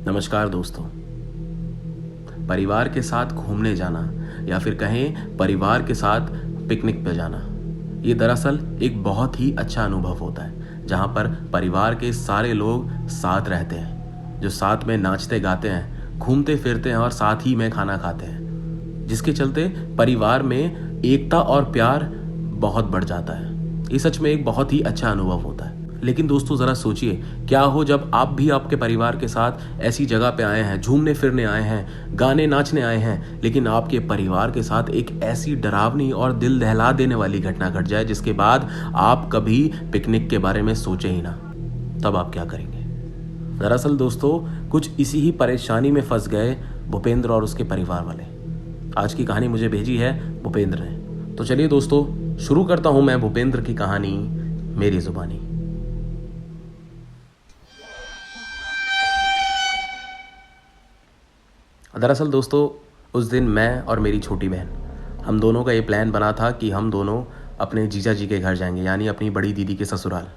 नमस्कार दोस्तों। परिवार के साथ घूमने जाना या फिर कहें परिवार के साथ पिकनिक पे जाना, ये दरअसल एक बहुत ही अच्छा अनुभव होता है जहाँ पर परिवार के सारे लोग साथ रहते हैं, जो साथ में नाचते गाते हैं, घूमते फिरते हैं और साथ ही में खाना खाते हैं, जिसके चलते परिवार में एकता और प्यार बहुत बढ़ जाता है। ये सच में एक बहुत ही अच्छा अनुभव होता है। लेकिन दोस्तों ज़रा सोचिए, क्या हो जब आप भी आपके परिवार के साथ ऐसी जगह पे आए हैं, घूमने फिरने आए हैं, गाने नाचने आए हैं, लेकिन आपके परिवार के साथ एक ऐसी डरावनी और दिल दहला देने वाली घटना घट जाए जिसके बाद आप कभी पिकनिक के बारे में सोचे ही ना, तब आप क्या करेंगे? दरअसल दोस्तों कुछ इसी ही परेशानी में फंस गए भूपेंद्र और उसके परिवार वाले। आज की कहानी मुझे भेजी है भूपेंद्र ने। तो चलिए दोस्तों, शुरू करता हूं मैं भूपेंद्र की कहानी मेरी जुबानी। दरअसल दोस्तों उस दिन मैं और मेरी छोटी बहन, हम दोनों का ये प्लान बना था कि हम दोनों अपने जीजा जी के घर जाएंगे, यानी अपनी बड़ी दीदी के ससुराल।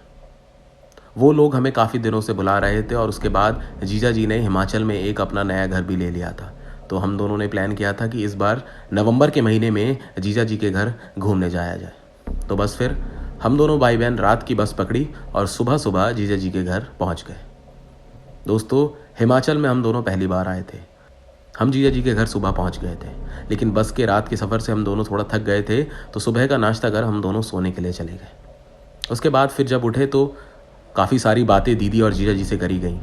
वो लोग हमें काफ़ी दिनों से बुला रहे थे और उसके बाद जीजा जी ने हिमाचल में एक अपना नया घर भी ले लिया था। तो हम दोनों ने प्लान किया था कि इस बार नवंबर के महीने में जीजा जी के घर घूमने जाया जाए। तो बस फिर हम दोनों भाई बहन रात की बस पकड़ी और सुबह सुबह जीजा जी के घर पहुंच गए। दोस्तों हिमाचल में हम दोनों पहली बार आए थे। हम जीजा जी के घर सुबह पहुंच गए थे, लेकिन बस के रात के सफ़र से हम दोनों थोड़ा थक गए थे, तो सुबह का नाश्ता कर हम दोनों सोने के लिए चले गए। उसके बाद फिर जब उठे तो काफ़ी सारी बातें दीदी और जीजा जी से करी गई।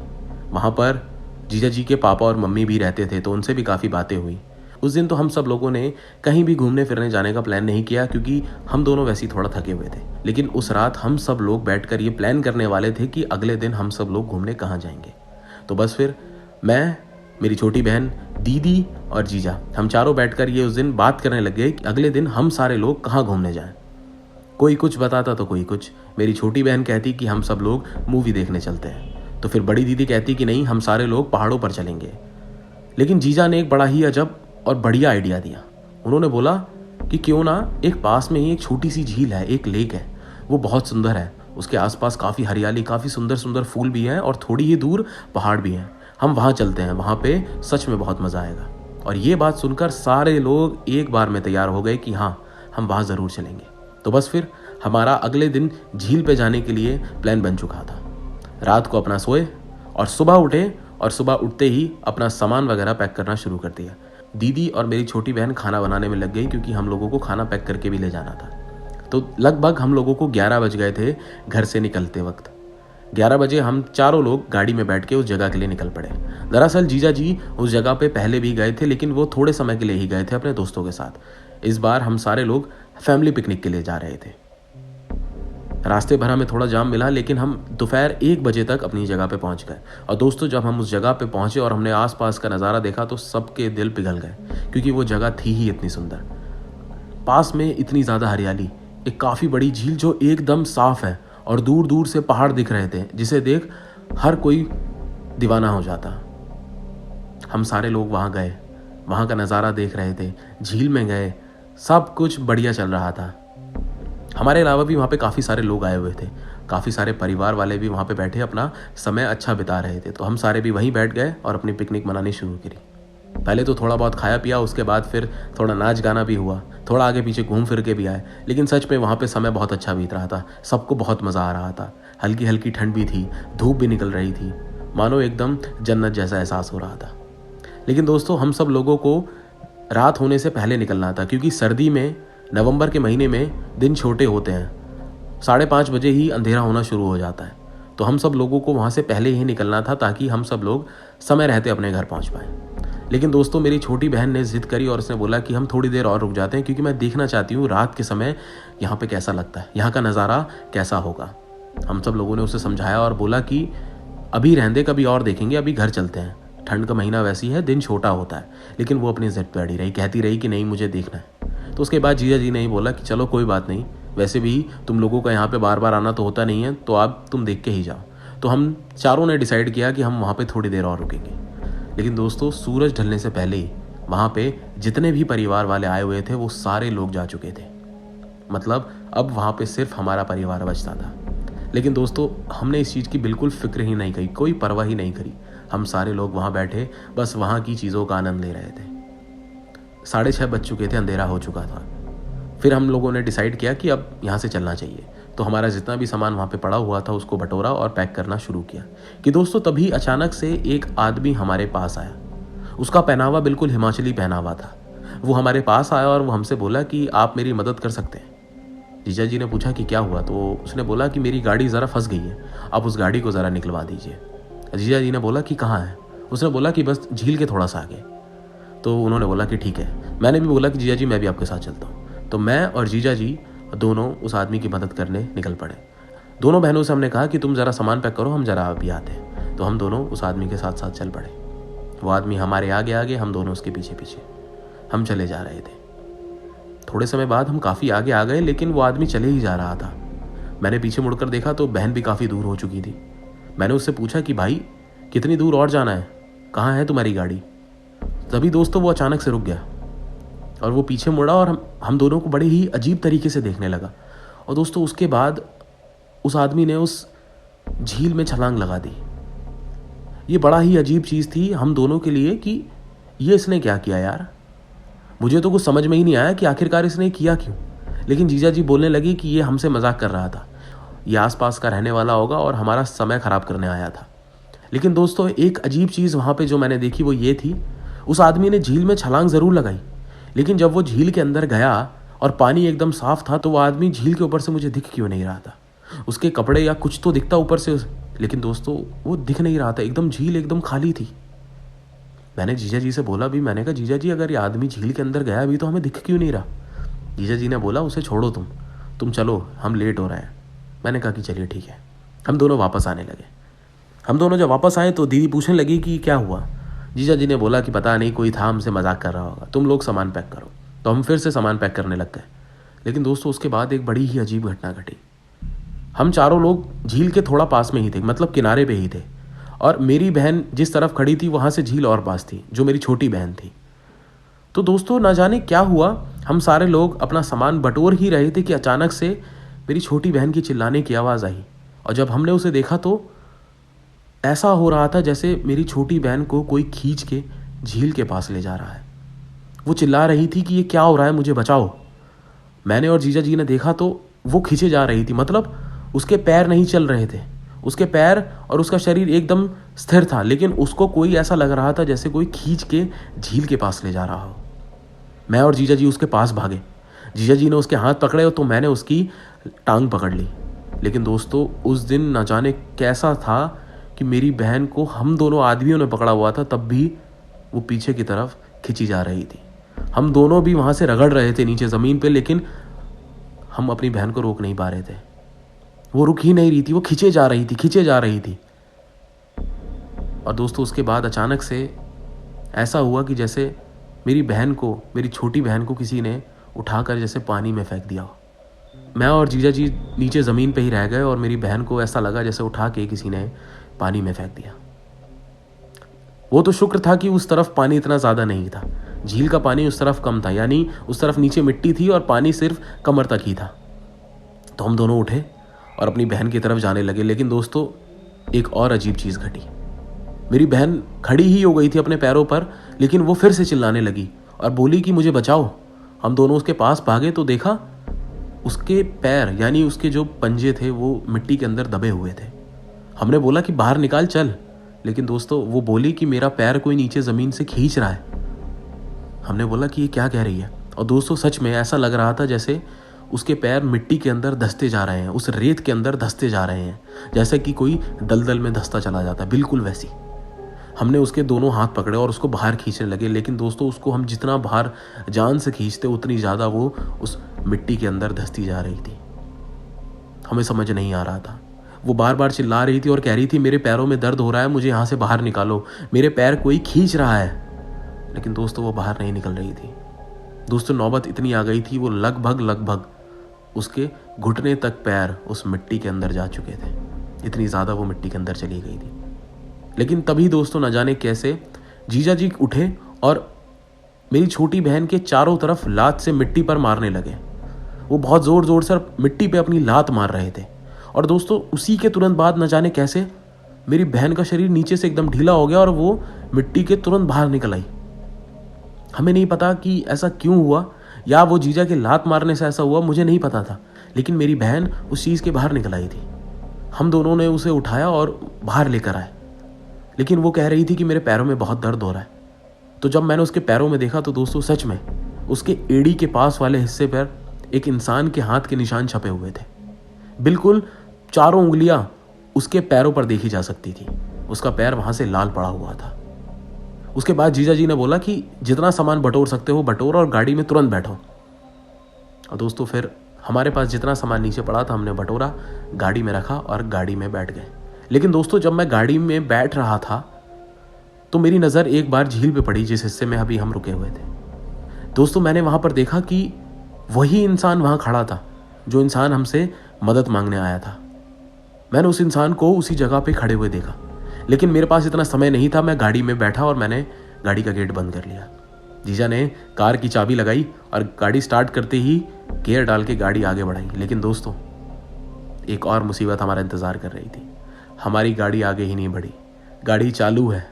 वहाँ पर जीजा जी के पापा और मम्मी भी रहते थे, तो उनसे भी काफ़ी बातें हुई। उस दिन तो हम सब लोगों ने कहीं भी घूमने फिरने जाने का प्लान नहीं किया, क्योंकि हम दोनों वैसे ही थोड़ा थके हुए थे। लेकिन उस रात हम सब लोग बैठकर ये प्लान करने वाले थे कि अगले दिन हम सब लोग घूमने कहाँ जाएंगे। तो बस फिर मैं, मेरी छोटी बहन, दीदी और जीजा, हम चारों बैठकर ये उस दिन बात करने लग गए कि अगले दिन हम सारे लोग कहाँ घूमने जाएं। कोई कुछ बताता तो कोई कुछ। मेरी छोटी बहन कहती कि हम सब लोग मूवी देखने चलते हैं, तो फिर बड़ी दीदी कहती कि नहीं, हम सारे लोग पहाड़ों पर चलेंगे। लेकिन जीजा ने एक बड़ा ही अजब और बढ़िया आइडिया दिया। उन्होंने बोला कि क्यों ना एक पास में ही एक छोटी सी झील है, एक लेक है, वो बहुत सुंदर है, उसके आसपास काफ़ी हरियाली, काफ़ी सुंदर सुंदर फूल भी हैं और थोड़ी ही दूर पहाड़ भी हैं। हम वहाँ चलते हैं, वहाँ पे सच में बहुत मज़ा आएगा। और ये बात सुनकर सारे लोग एक बार में तैयार हो गए कि हाँ, हम वहाँ ज़रूर चलेंगे। तो बस फिर हमारा अगले दिन झील पे जाने के लिए प्लान बन चुका था। रात को अपना सोए और सुबह उठे, और सुबह उठते ही अपना सामान वगैरह पैक करना शुरू कर दिया। दीदी और मेरी छोटी बहन खाना बनाने में लग गई, क्योंकि हम लोगों को खाना पैक करके भी ले जाना था। तो लगभग हम लोगों को 11 बज गए थे घर से निकलते वक्त। 11 बजे हम चारों लोग गाड़ी में बैठ के उस जगह के लिए निकल पड़े। दरअसल जीजा जी उस जगह पे पहले भी गए थे, लेकिन वो थोड़े समय के लिए ही गए थे अपने दोस्तों के साथ। इस बार हम सारे लोग फैमिली पिकनिक के लिए जा रहे थे। रास्ते भर हमें थोड़ा जाम मिला, लेकिन हम दोपहर 1 बजे तक अपनी जगह पे पहुंच गए। और दोस्तों जब हम उस जगह पे पहुंचे और हमने आसपास का नज़ारा देखा तो सबके दिल पिघल गए, क्योंकि वो जगह थी ही इतनी सुंदर। पास में इतनी ज़्यादा हरियाली, एक काफ़ी बड़ी झील जो एकदम साफ है, और दूर दूर से पहाड़ दिख रहे थे जिसे देख हर कोई दीवाना हो जाता। हम सारे लोग वहाँ गए, वहाँ का नज़ारा देख रहे थे, झील में गए, सब कुछ बढ़िया चल रहा था। हमारे अलावा भी वहाँ पे काफ़ी सारे लोग आए हुए थे, काफ़ी सारे परिवार वाले भी वहाँ पे बैठे अपना समय अच्छा बिता रहे थे। तो हम सारे भी वहीं बैठ गए और अपनी पिकनिक मनानी शुरू करी। पहले तो थोड़ा बहुत खाया पिया, उसके बाद फिर थोड़ा नाच गाना भी हुआ, थोड़ा आगे पीछे घूम फिर के भी आए। लेकिन सच में वहाँ पे समय बहुत अच्छा बीत रहा था, सबको बहुत मज़ा आ रहा था। हल्की हल्की ठंड भी थी, धूप भी निकल रही थी, मानो एकदम जन्नत जैसा एहसास हो रहा था। लेकिन दोस्तों हम सब लोगों को रात होने से पहले निकलना था, क्योंकि सर्दी में नवंबर के महीने में दिन छोटे होते हैं, 5:30 बजे ही अंधेरा होना शुरू हो जाता है। तो हम सब लोगों को वहाँ से पहले ही निकलना था, ताकि हम सब लोग समय रहते अपने घर पहुँच पाएँ। लेकिन दोस्तों मेरी छोटी बहन ने ज़िद करी और उसने बोला कि हम थोड़ी देर और रुक जाते हैं, क्योंकि मैं देखना चाहती हूँ रात के समय यहाँ पे कैसा लगता है, यहाँ का नज़ारा कैसा होगा। हम सब लोगों ने उसे समझाया और बोला कि अभी रहने, कभी और देखेंगे, अभी घर चलते हैं, ठंड का महीना वैसी है, दिन छोटा होता है। लेकिन वो अपनी ज़िद पे अड़ी रही, कहती रही कि नहीं, मुझे देखना है। तो उसके बाद जीजा जी ने ही बोला कि चलो कोई बात नहीं, वैसे भी तुम लोगों का यहाँ पे बार बार आना तो होता नहीं है, तो आप तुम देख के ही जाओ। तो हम चारों ने डिसाइड किया कि हम वहाँ पे थोड़ी देर और रुकेंगे। लेकिन दोस्तों सूरज ढलने से पहले ही वहाँ पे जितने भी परिवार वाले आए हुए थे वो सारे लोग जा चुके थे। मतलब अब वहाँ पे सिर्फ हमारा परिवार बचता था। लेकिन दोस्तों हमने इस चीज़ की बिल्कुल फ़िक्र ही नहीं करी, कोई परवाह ही नहीं करी। हम सारे लोग वहाँ बैठे बस वहाँ की चीज़ों का आनंद ले रहे थे। 6:30 बज चुके थे, अंधेरा हो चुका था। फिर हम लोगों ने डिसाइड किया कि अब यहाँ से चलना चाहिए। तो हमारा जितना भी सामान वहाँ पे पड़ा हुआ था उसको बटोरा और पैक करना शुरू किया कि दोस्तों तभी अचानक से एक आदमी हमारे पास आया। उसका पहनावा बिल्कुल हिमाचली पहनावा था। वो हमारे पास आया और वो हमसे बोला कि आप मेरी मदद कर सकते हैं। जीजा जी ने पूछा कि क्या हुआ, तो उसने बोला कि मेरी गाड़ी ज़रा फंस गई है, आप उस गाड़ी को ज़रा निकलवा दीजिए। जीजा जी ने बोला कि कहाँ है? उसने बोला कि बस झील के थोड़ा सा आगे। तो उन्होंने बोला कि ठीक है। मैंने भी बोला कि जीजा जी मैं भी आपके साथ चलता हूँ। तो मैं और जीजा जी दोनों उस आदमी की मदद करने निकल पड़े। दोनों बहनों से हमने कहा कि तुम ज़रा सामान पैक करो, हम ज़रा अभी आते हैं। तो हम दोनों उस आदमी के साथ साथ चल पड़े। वो आदमी हमारे आगे आगे, हम दोनों उसके पीछे पीछे हम चले जा रहे थे। थोड़े समय बाद हम काफ़ी आगे आ गए, लेकिन वो आदमी चले ही जा रहा था। मैंने पीछे मुड़कर देखा तो बहन भी काफ़ी दूर हो चुकी थी। मैंने उससे पूछा कि भाई कितनी दूर और जाना है, कहाँ है तुम्हारी गाड़ी? तभी दोस्तों वो अचानक से रुक गया और वो पीछे मुड़ा और हम दोनों को बड़े ही अजीब तरीके से देखने लगा। और दोस्तों उसके बाद उस आदमी ने उस झील में छलांग लगा दी। ये बड़ा ही अजीब चीज़ थी हम दोनों के लिए कि ये इसने क्या किया यार। मुझे तो कुछ समझ में ही नहीं आया कि आखिरकार इसने किया क्यों। लेकिन जीजा जी बोलने लगी कि ये हमसे मजाक कर रहा था, ये आसपास का रहने वाला होगा और हमारा समय ख़राब करने आया था। लेकिन दोस्तों एक अजीब चीज़ वहाँ पे जो मैंने देखी वो ये थी, उस आदमी ने झील में छलांग ज़रूर लगाई, लेकिन जब वो झील के अंदर गया और पानी एकदम साफ था तो वो आदमी झील के ऊपर से मुझे दिख क्यों नहीं रहा था। उसके कपड़े या कुछ तो दिखता ऊपर से, लेकिन दोस्तों वो दिख नहीं रहा था। एकदम झील एकदम खाली थी। मैंने जीजा जी से बोला भी, मैंने कहा जीजा जी अगर ये आदमी झील के अंदर गया अभी तो हमें दिख क्यों नहीं रहा? जीजा जी ने बोला उसे छोड़ो, तुम चलो, हम लेट हो रहे हैं। मैंने कहा कि चलिए ठीक है। हम दोनों वापस आने लगे। हम दोनों जब वापस आए तो दीदी पूछने लगी कि क्या हुआ। जीजा जी ने बोला कि पता नहीं, कोई था हमसे मजाक कर रहा होगा, तुम लोग सामान पैक करो। तो हम फिर से सामान पैक करने लग गए। लेकिन दोस्तों उसके बाद एक बड़ी ही अजीब घटना घटी। हम चारों लोग झील के थोड़ा पास में ही थे, मतलब किनारे पे ही थे, और मेरी बहन जिस तरफ खड़ी थी वहाँ से झील और पास थी, जो मेरी छोटी बहन थी। तो दोस्तों ना जाने क्या हुआ, हम सारे लोग अपना सामान बटोर ही रहे थे कि अचानक से मेरी छोटी बहन की चिल्लाने की आवाज़ आई। और जब हमने उसे देखा तो ऐसा हो रहा था जैसे मेरी छोटी बहन को कोई खींच के झील के पास ले जा रहा है। वो चिल्ला रही थी कि ये क्या हो रहा है, मुझे बचाओ। मैंने और जीजा जी ने देखा तो वो खींचे जा रही थी, मतलब उसके पैर नहीं चल रहे थे। उसके पैर और उसका शरीर एकदम स्थिर था, लेकिन उसको कोई ऐसा लग रहा था जैसे कोई खींच के झील के पास ले जा रहा हो। मैं और जीजा जी उसके पास भागे। जीजा जी ने उसके हाथ पकड़े तो मैंने उसकी टांग पकड़ ली। लेकिन दोस्तों उस दिन न जाने कैसा था कि मेरी बहन को हम दोनों आदमियों ने पकड़ा हुआ था, तब भी वो पीछे की तरफ खिंची जा रही थी। हम दोनों भी वहाँ से रगड़ रहे थे नीचे ज़मीन पे, लेकिन हम अपनी बहन को रोक नहीं पा रहे थे। वो रुक ही नहीं रही थी, वो खिंचे जा रही थी। और दोस्तों उसके बाद अचानक से ऐसा हुआ कि जैसे मेरी छोटी बहन को किसी ने उठाकर जैसे पानी में फेंक दिया हो। मैं और जीजा जी नीचे ज़मीन पे ही रह गए और मेरी बहन को ऐसा लगा जैसे उठा के किसी ने पानी में फेंक दिया। वो तो शुक्र था कि उस तरफ पानी इतना ज़्यादा नहीं था, झील का पानी उस तरफ कम था, यानी उस तरफ नीचे मिट्टी थी और पानी सिर्फ कमर तक ही था। तो हम दोनों उठे और अपनी बहन की तरफ जाने लगे। लेकिन दोस्तों एक और अजीब चीज़ घटी। मेरी बहन खड़ी ही हो गई थी अपने पैरों पर, लेकिन वो फिर से चिल्लाने लगी और बोली कि मुझे बचाओ। हम दोनों उसके पास भागे तो देखा उसके पैर, यानी उसके जो पंजे थे वो मिट्टी के अंदर दबे हुए थे। हमने बोला कि बाहर निकाल चल, लेकिन दोस्तों वो बोली कि मेरा पैर कोई नीचे ज़मीन से खींच रहा है। हमने बोला कि ये क्या कह रही है, और दोस्तों सच में ऐसा लग रहा था जैसे उसके पैर मिट्टी के अंदर धंसते जा रहे हैं, उस रेत के अंदर धंसते जा रहे हैं, जैसे कि कोई दलदल में धंसता चला जाता है, बिल्कुल वैसी। हमने उसके दोनों हाथ पकड़े और उसको बाहर खींचने लगे, लेकिन दोस्तों उसको हम जितना बाहर जान से खींचते उतनी ज़्यादा वो उस मिट्टी के अंदर धंसती जा रही थी। हमें समझ नहीं आ रहा था। वो बार बार चिल्ला रही थी और कह रही थी मेरे पैरों में दर्द हो रहा है, मुझे यहाँ से बाहर निकालो, मेरे पैर कोई खींच रहा है। लेकिन दोस्तों वो बाहर नहीं निकल रही थी। दोस्तों नौबत इतनी आ गई थी, वो लगभग उसके घुटने तक पैर उस मिट्टी के अंदर जा चुके थे, इतनी ज़्यादा वो मिट्टी के अंदर चली गई थी। लेकिन तभी दोस्तों न जाने कैसे जीजा जी उठे और मेरी छोटी बहन के चारों तरफ लात से मिट्टी पर मारने लगे। वो बहुत ज़ोर ज़ोर से मिट्टी पे अपनी लात मार रहे थे और दोस्तों उसी के तुरंत बाद न जाने कैसे मेरी बहन का शरीर नीचे से एकदम ढीला हो गया और वो मिट्टी के तुरंत बाहर निकल आई। हमें नहीं पता कि ऐसा क्यों हुआ, या वो जीजा के लात मारने से ऐसा हुआ, मुझे नहीं पता था, लेकिन मेरी बहन उस चीज़ के बाहर निकल आई थी। हम दोनों ने उसे उठाया और बाहर लेकर आए, लेकिन वो कह रही थी कि मेरे पैरों में बहुत दर्द हो रहा है। तो जब मैंने उसके पैरों में देखा तो दोस्तों सच में उसके एड़ी के पास वाले हिस्से पर एक इंसान के हाथ के निशान छपे हुए थे। बिल्कुल 4 उंगलियां उसके पैरों पर देखी जा सकती थी। उसका पैर वहां से लाल पड़ा हुआ था। उसके बाद जीजा जी ने बोला कि जितना सामान बटोर सकते हो बटोर और गाड़ी में तुरंत बैठो। और दोस्तों फिर हमारे पास जितना सामान नीचे पड़ा था हमने बटोरा, गाड़ी में रखा और गाड़ी में बैठ गए। लेकिन दोस्तों जब मैं गाड़ी में बैठ रहा था तो मेरी नज़र एक बार झील पे पड़ी जिस हिस्से में अभी हम रुके हुए थे। दोस्तों मैंने वहाँ पर देखा कि वही इंसान वहाँ खड़ा था जो इंसान हमसे मदद मांगने आया था। मैंने उस इंसान को उसी जगह पे खड़े हुए देखा, लेकिन मेरे पास इतना समय नहीं था। मैं गाड़ी में बैठा और मैंने गाड़ी का गेट बंद कर लिया। जीजा ने कार की चाबी लगाई और गाड़ी स्टार्ट करते ही गियर डाल के गाड़ी आगे बढ़ाई। लेकिन दोस्तों एक और मुसीबत हमारा इंतज़ार कर रही थी। हमारी गाड़ी आगे ही नहीं बढ़ी। गाड़ी चालू है,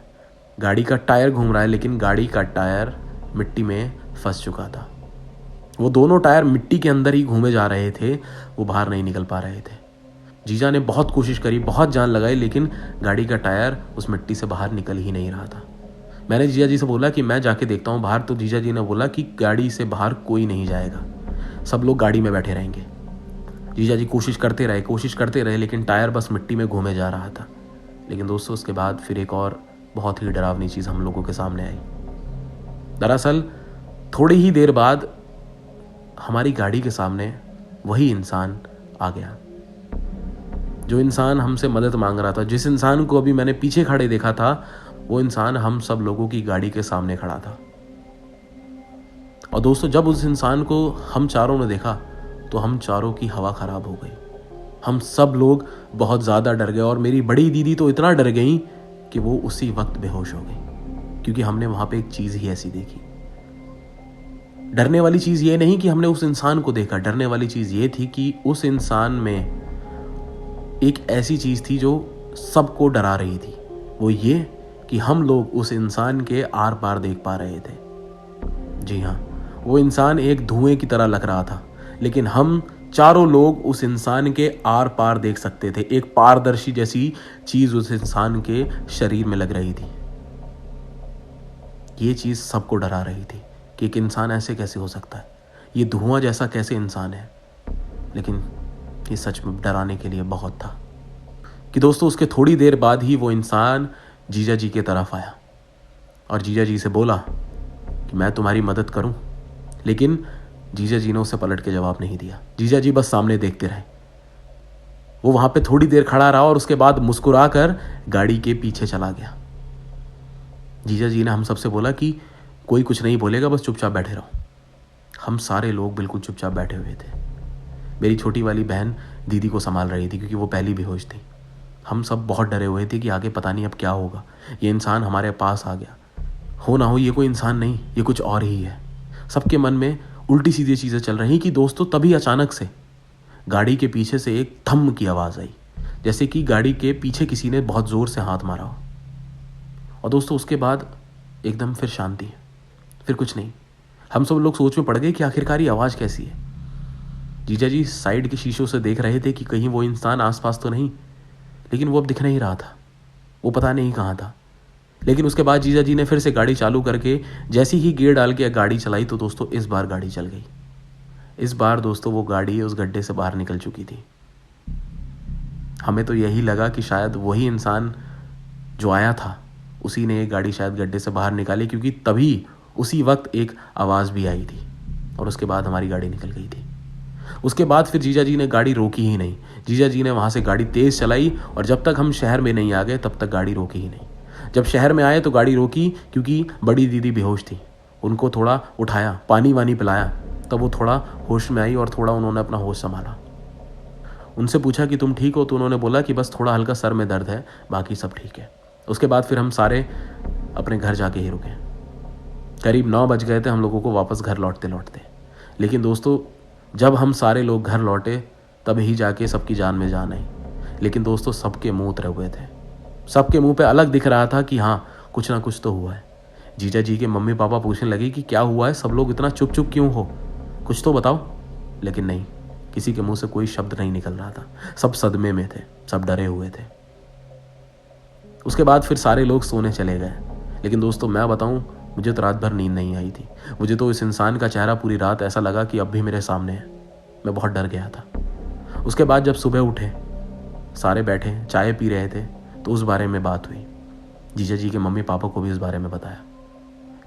गाड़ी का टायर घूम रहा है, लेकिन गाड़ी का टायर मिट्टी में फंस चुका था। वो दोनों टायर मिट्टी के अंदर ही घूमे जा रहे थे, वो बाहर नहीं निकल पा रहे थे। जीजा ने बहुत कोशिश करी, बहुत जान लगाई, लेकिन गाड़ी का टायर उस मिट्टी से बाहर निकल ही नहीं रहा था। मैंने जीजा जी से बोला कि मैं जाके देखता हूँ बाहर। तो जीजा जी ने बोला कि गाड़ी से बाहर कोई नहीं जाएगा, सब लोग गाड़ी में बैठे रहेंगे। जीजा जी कोशिश करते रहे, लेकिन टायर बस मिट्टी में घूमे जा रहा था। लेकिन दोस्तों उसके बाद फिर एक और बहुत ही डरावनी चीज़ हम लोगों के सामने आई। दरअसल थोड़ी ही देर बाद हमारी गाड़ी के सामने वही इंसान आ गया जो इंसान हमसे मदद मांग रहा था। जिस इंसान को अभी मैंने पीछे खड़े देखा था, वो इंसान हम सब लोगों की गाड़ी के सामने खड़ा था। और दोस्तों जब उस इंसान को हम चारों ने देखा तो हम चारों की हवा खराब हो गई। हम सब लोग बहुत ज़्यादा डर गए और मेरी बड़ी दीदी तो इतना डर गई कि वो उसी वक्त बेहोश हो गई, क्योंकि हमने वहाँ पे एक चीज़ ही ऐसी देखी। डरने वाली चीज़ ये नहीं कि हमने उस इंसान को देखा, डरने वाली चीज़ ये थी कि उस इंसान में एक ऐसी चीज़ थी जो सबको डरा रही थी। वो ये कि हम लोग उस इंसान के आर पार देख पा रहे थे। जी हाँ, वो इंसान एक धुएं की तरह लग रहा था, लेकिन हम चारों लोग उस इंसान के आर पार देख सकते थे। एक पारदर्शी जैसी चीज़ उस इंसान के शरीर में लग रही थी। ये चीज़ सबको डरा रही थी कि एक इंसान ऐसे कैसे हो सकता है, ये धुआं जैसा कैसे इंसान है। लेकिन ये सच में डराने के लिए बहुत था कि दोस्तों उसके थोड़ी देर बाद ही वो इंसान जीजा जी के तरफ आया और जीजा जी से बोला कि मैं तुम्हारी मदद करूं। लेकिन जीजा जी ने उसे पलट के जवाब नहीं दिया। जीजा जी बस सामने देखते रहे। वो वहां पे थोड़ी देर खड़ा रहा और उसके बाद मुस्कुरा कर गाड़ी के पीछे चला गया। जीजा जी ने हम सबसे बोला कि कोई कुछ नहीं बोलेगा, बस चुपचाप बैठे रहो। हम सारे लोग बिल्कुल चुपचाप बैठे हुए थे। मेरी छोटी वाली बहन दीदी को संभाल रही थी क्योंकि वो पहली बेहोश थी। हम सब बहुत डरे हुए थे कि आगे पता नहीं अब क्या होगा। ये इंसान हमारे पास आ गया, हो ना हो ये कोई इंसान नहीं, ये कुछ और ही है। सबके मन में उल्टी सीधी चीज़ें चल रही कि दोस्तों तभी अचानक से गाड़ी के पीछे से एक थम की आवाज़ आई, जैसे कि गाड़ी के पीछे किसी ने बहुत ज़ोर से हाथ मारा हो। और दोस्तों उसके बाद एकदम फिर शांति, फिर कुछ नहीं। हम सब लोग सोच में पड़ गए कि आखिरकार ये आवाज़ कैसी है। जीजा जी साइड के शीशों से देख रहे थे कि कहीं वो इंसान आसपास तो नहीं, लेकिन वो अब दिख नहीं रहा था। वो पता नहीं कहाँ था। लेकिन उसके बाद जीजा जी ने फिर से गाड़ी चालू करके जैसी ही गियर डाल के गाड़ी चलाई तो दोस्तों इस बार गाड़ी चल गई। इस बार दोस्तों वो गाड़ी उस गड्ढे से बाहर निकल चुकी थी। हमें तो यही लगा कि शायद वही इंसान जो आया था उसी ने ये गाड़ी शायद गड्ढे से बाहर निकाली, क्योंकि तभी उसी वक्त एक आवाज़ भी आई थी और उसके बाद हमारी गाड़ी निकल गई थी। उसके बाद फिर जीजा जी ने गाड़ी रोकी ही नहीं। जीजा जी ने वहाँ से गाड़ी तेज़ चलाई और जब तक हम शहर में नहीं आ गए तब तक गाड़ी रोकी ही नहीं। जब शहर में आए तो गाड़ी रोकी क्योंकि बड़ी दीदी बेहोश थी। उनको थोड़ा उठाया, पानी वानी पिलाया, तब वो थोड़ा होश में आई और थोड़ा उन्होंने अपना होश संभाला। उनसे पूछा कि तुम ठीक हो, तो उन्होंने बोला कि बस थोड़ा हल्का सर में दर्द है, बाकी सब ठीक है। उसके बाद फिर हम सारे अपने घर जाके ही रुके। करीब 9 बज गए थे हम लोगों को वापस घर लौटते लौटते। लेकिन दोस्तों जब हम सारे लोग घर लौटे तब ही जाके सबकी जान में जान आई। लेकिन दोस्तों सबके मुंह उतरे हुए थे, सबके मुंह पे अलग दिख रहा था कि हाँ कुछ ना कुछ तो हुआ है। जीजा जी के मम्मी पापा पूछने लगे कि क्या हुआ है, सब लोग इतना चुप चुप क्यों हो, कुछ तो बताओ। लेकिन नहीं, किसी के मुंह से कोई शब्द नहीं निकल रहा था, सब सदमे में थे, सब डरे हुए थे। उसके बाद फिर सारे लोग सोने चले गए। लेकिन दोस्तों मैं बताऊं, मुझे तो रात भर नींद नहीं आई थी। मुझे तो इस इंसान का चेहरा पूरी रात ऐसा लगा कि अब भी मेरे सामने है। मैं बहुत डर गया था। उसके बाद जब सुबह उठे, सारे बैठे चाय पी रहे थे, तो उस बारे में बात हुई। जीजा जी के मम्मी पापा को भी इस बारे में बताया।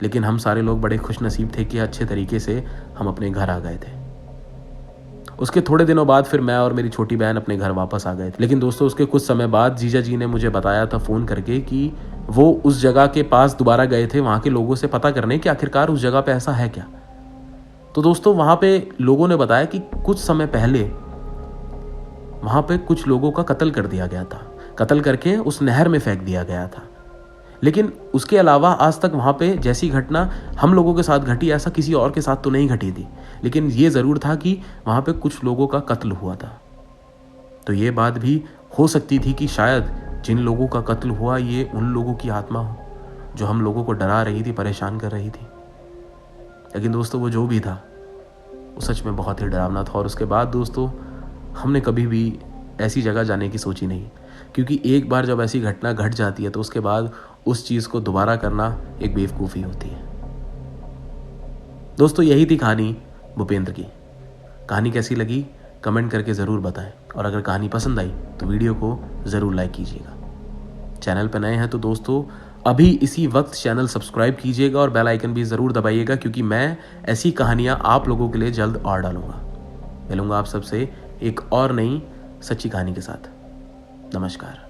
लेकिन हम सारे लोग बड़े खुश नसीब थे कि अच्छे तरीके से हम अपने घर आ गए थे। उसके थोड़े दिनों बाद फिर मैं और मेरी छोटी बहन अपने घर वापस आ गए थे। लेकिन दोस्तों उसके कुछ समय बाद जीजा जी ने मुझे बताया था फ़ोन करके कि वो उस जगह के पास दोबारा गए थे, वहाँ के लोगों से पता करने कि आखिरकार उस जगह पे ऐसा है क्या। तो दोस्तों वहाँ पे लोगों ने बताया कि कुछ समय पहले वहाँ पे कुछ लोगों का कत्ल कर दिया गया था, कत्ल करके उस नहर में फेंक दिया गया था। लेकिन उसके अलावा आज तक वहाँ पे जैसी घटना हम लोगों के साथ घटी, ऐसा किसी और के साथ तो नहीं घटी थी। लेकिन ये ज़रूर था कि वहाँ पे कुछ लोगों का कत्ल हुआ था। तो ये बात भी हो सकती थी कि शायद जिन लोगों का कत्ल हुआ ये उन लोगों की आत्मा हो जो हम लोगों को डरा रही थी, परेशान कर रही थी। लेकिन दोस्तों वो जो भी था वो सच में बहुत ही डरावना था। और उसके बाद दोस्तों हमने कभी भी ऐसी जगह जाने की सोची नहीं, क्योंकि एक बार जब ऐसी घटना घट जाती है तो उसके बाद उस चीज़ को दोबारा करना एक बेवकूफ़ी होती है। दोस्तों यही थी कहानी भूपेंद्र की। कहानी कैसी लगी कमेंट करके ज़रूर बताएं, और अगर कहानी पसंद आई तो वीडियो को ज़रूर लाइक कीजिएगा। चैनल पर नए हैं तो दोस्तों अभी इसी वक्त चैनल सब्सक्राइब कीजिएगा और बेल आइकन भी ज़रूर दबाइएगा, क्योंकि मैं ऐसी कहानियाँ आप लोगों के लिए जल्द और डालूंगा। मिलूंगा आप सबसे एक और नई सच्ची कहानी के साथ। नमस्कार।